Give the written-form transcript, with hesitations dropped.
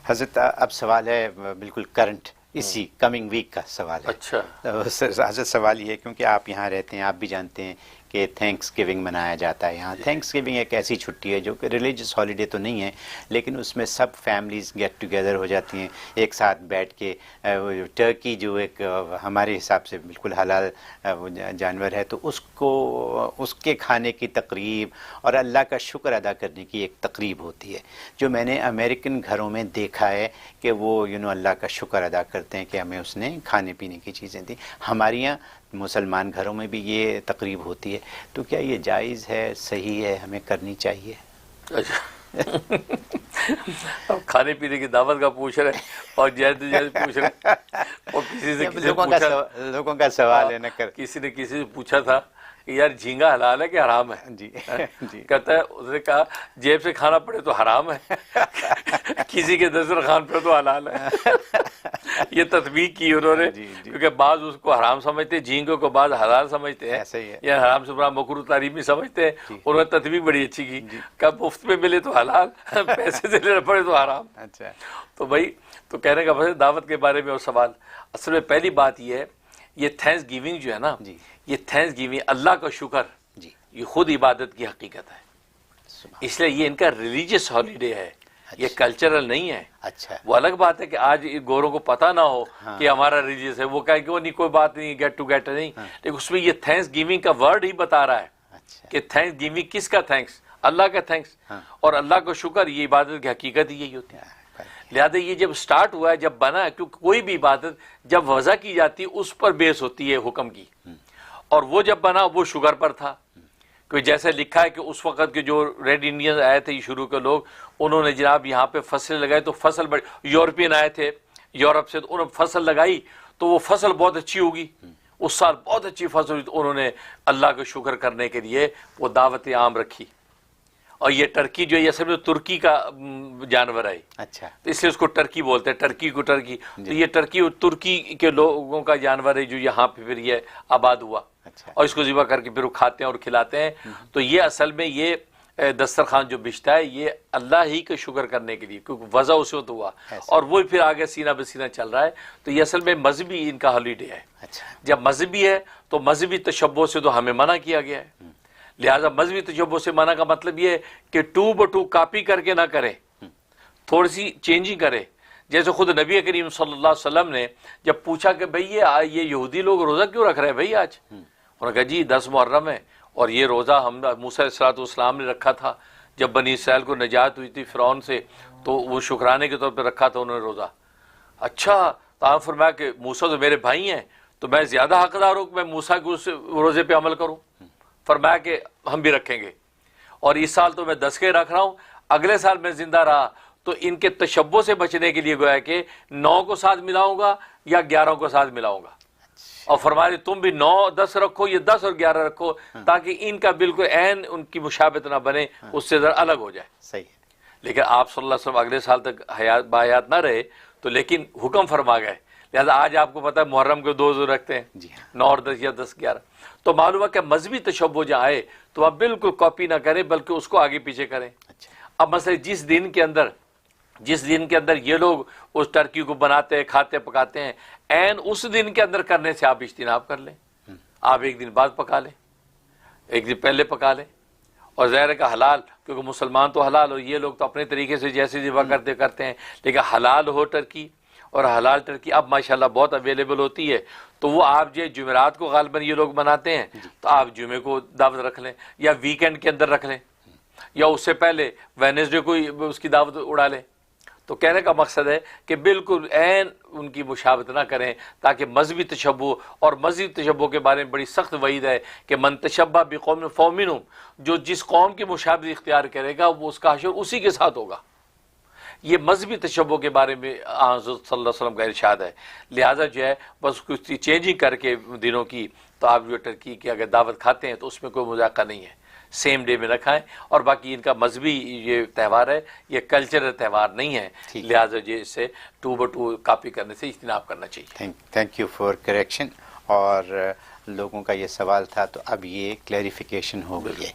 حضرت اب سوال ہے بالکل کرنٹ اسی کمنگ ویک کا سوال ہے. اچھا. حضرت سوال یہ ہے کیونکہ آپ یہاں رہتے ہیں، آپ بھی جانتے ہیں کہ تھینکس گیونگ منایا جاتا ہے یہاں. تھینکس گیونگ ایک ایسی چھٹی ہے جو کہ ریلیجس ہالیڈے تو نہیں ہے، لیکن اس میں سب فیملیز گیٹ ٹوگیدر ہو جاتی ہیں ایک ساتھ بیٹھ کے. ٹرکی جو ایک ہمارے حساب سے بالکل حلال جانور ہے، تو اس کے کھانے کی تقریب اور اللہ کا شکر ادا کرنے کی ایک تقریب ہوتی ہے، جو میں نے امریکن گھروں میں دیکھا ہے کہ وہ اللہ کا شکر ادا کرتے ہیں کہ ہمیں اس نے کھانے پینے کی چیزیں دی. ہمارے یہاں مسلمان گھروں میں بھی یہ تقریب ہوتی ہے، تو کیا یہ جائز ہے، صحیح ہے، ہمیں کرنی چاہیے؟ اب کھانے پینے کی دعوت کا پوچھ رہے اور جائز پوچھ رہے، اور کسی سے لوگوں کا سوال ہے نہ کسی نے کسی سے پوچھا تھا کہ یار جھینگا حلال ہے کہ حرام ہے؟ جی جی کہتا ہے، اس نے کہا جیب سے کھانا پڑے تو حرام ہے، کسی کے دسترخوان پہ تو حلال ہے. یہ تطبیق کی انہوں نے، کیونکہ بعض اس کو حرام سمجھتے، جھینگوں کو بعض حلال سمجھتے ہیں، یا حرام سے برا مکروہ تحریمی سمجھتے ہیں. انہوں نے تطبیق بڑی اچھی کی کہ مفت میں ملے تو حلال، پیسے سے لینا پڑے تو حرام. اچھا. تو بھائی، تو کہنے کا بس دعوت کے بارے میں اور سوال، اصل میں پہلی بات یہ ہے، یہ تھینکس گیونگ جو ہے نا، یہ تھینکس گیونگ اللہ کا شکر، یہ خود عبادت کی حقیقت ہے. اس لیے یہ ان کا ریلیجس ہالیڈے ہے، یہ کلچرل نہیں ہے. اچھا. وہ الگ بات ہے کہ آج گوروں کو پتہ نہ ہو کہ ہمارا ریلیجس ہے، وہ کہے کہ وہ نہیں، کوئی بات نہیں، گیٹ ٹو گیٹ نہیں، لیکن اس میں یہ تھینکس گیونگ کا ورڈ ہی بتا رہا ہے کہ تھینکس گیونگ کس کا تھینکس؟ اللہ کا تھینکس. اور اللہ کا شکر، یہ عبادت کی حقیقت ہی یہی ہوتی ہے. لہذا یہ جب سٹارٹ ہوا ہے، جب بنا ہے، کیونکہ کوئی بھی عبادت جب وضع کی جاتی ہے اس پر بیس ہوتی ہے حکم کی، اور وہ جب بنا وہ شوگر پر تھا. کہ جیسے لکھا ہے کہ اس وقت کے جو ریڈ انڈین آئے تھے شروع کے لوگ، انہوں نے جناب یہاں پہ فصلیں لگائی، تو فصل بڑی، یورپین آئے تھے یورپ سے، تو انہوں نے فصل لگائی تو وہ فصل بہت اچھی ہوگی، اس سال بہت اچھی فصل ہوئی، تو انہوں نے اللہ کا شکر کرنے کے لیے وہ دعوت عام رکھی. اور یہ ٹرکی جو ہے، یہ اصل میں ترکی کا جانور ہے. اچھا. تو اس لیے اس کو ٹرکی بولتے ہیں، ٹرکی کو ٹرکی. تو یہ ٹرکی ترکی کے لوگوں کا جانور ہے جو یہاں پہ پھر یہ آباد ہوا. اور اس کو ذبح کر کے پھر وہ کھاتے ہیں اور کھلاتے ہیں. تو یہ اصل میں یہ دسترخوان جو بچتا ہے، یہ اللہ ہی کا شکر کرنے کے لیے، کیونکہ وضع اس وقت ہوا، اور وہ پھر آگے سینہ بسینہ چل رہا ہے. تو یہ اصل میں مذہبی ان کا ہالیڈے ہے. جب مذہبی ہے تو مذہبی تشبہ سے تو ہمیں منع کیا گیا ہے. لہٰذا مذہبی تشبہ سے منع کا مطلب یہ ہے کہ ٹو بٹو کاپی کر کے نہ کرے، تھوڑی سی چینجنگ کرے. جیسے خود نبی کریم صلی اللہ علیہ وسلم نے جب پوچھا کہ بھئی یہ یہودی لوگ روزہ کیوں رکھ رہے ہیں بھئی آج؟ انہوں نے کہا جی 10 محرم ہے، اور یہ روزہ ہم موسیٰ علیہ السلام نے رکھا تھا جب بنی اسرائیل کو نجات ہوئی تھی فرعون سے، تو وہ شکرانے کے طور پہ رکھا تھا انہوں نے روزہ. اچھا. تو آپ فرمایا کہ موسیٰ تو میرے بھائی ہیں، تو میں زیادہ حقدار ہوں کہ میں موسیٰ کے اس روزے پہ عمل کروں؟ فرمایا کہ ہم بھی رکھیں گے، اور اس سال تو میں 10 کے رکھ رہا ہوں، اگلے سال میں زندہ رہا تو ان کے تشبہ سے بچنے کے لیے گویا کہ 9 کو ساتھ ملاؤں گا یا 11 کو ساتھ ملاؤں گا. اور فرمایا تم بھی 9 10 رکھو، یہ 10 اور 11 رکھو، تاکہ ان کا بالکل عین ان کی مشابہت نہ بنے، اس سے ذرا الگ ہو جائے. صحیح. لیکن آپ صلی اللہ علیہ وسلم اگلے سال تک باحیات نہ رہے، تو لیکن حکم فرما گئے. لہذا آج آپ کو پتہ ہے محرم کے 2 رکھتے ہیں، 9 اور 10 یا 10 11. تو معلوم ہے کہ مذہبی تشبہ جہاں آئے تو آپ بالکل کاپی نہ کریں، بلکہ اس کو آگے پیچھے کریں. اب مثلا جس دن کے اندر یہ لوگ اس ٹرکی کو بناتے ہیں، کھاتے پکاتے ہیں، عین اس دن کے اندر کرنے سے آپ اجتناب کر لیں. آپ ایک دن بعد پکا لیں، ایک دن پہلے پکا لیں. اور ظاہر ہے کہ حلال، کیونکہ مسلمان تو حلال ہو، یہ لوگ تو اپنے طریقے سے جیسے ذبح کرتے ہیں، لیکن حلال ہو ٹرکی، اور حلال ٹرکی اب ماشاءاللہ بہت اویلیبل ہوتی ہے. تو وہ آپ جو جمعرات کو غالباً یہ لوگ بناتے ہیں، تو آپ جمعے کو دعوت رکھ لیں، یا ویکینڈ کے اندر رکھ لیں، یا اس سے پہلے وینسڈے کو اس کی دعوت اڑا لیں. تو کہنے کا مقصد ہے کہ بالکل عین ان کی مشابہت نہ کریں، تاکہ مذہبی تشبہ، اور مذہبی تشبہ کے بارے میں بڑی سخت وعید ہے کہ من تشبہ بقوم فمنہم، جو جس قوم کی مشابہت اختیار کرے گا وہ اس کا حشر اسی کے ساتھ ہوگا. یہ مذہبی تشبہ کے بارے میں حضرت صلی اللہ علیہ وسلم کا ارشاد ہے. لہٰذا جو ہے بس کچھ چینجنگ کر کے دنوں کی، تو آپ جو ٹرکی کی اگر دعوت کھاتے ہیں تو اس میں کوئی مذاقہ نہیں ہے، سیم ڈے میں نہ کھائیں. اور باقی ان کا مذہبی یہ تہوار ہے، یہ کلچرل تہوار نہیں ہے. لہٰذا جو اس سے 2 بٹو کاپی کرنے سے اجتناب کرنا چاہیے. Thank you for correction. اور لوگوں کا یہ سوال تھا، تو اب یہ کلیریفیکیشن ہو گئی ہے.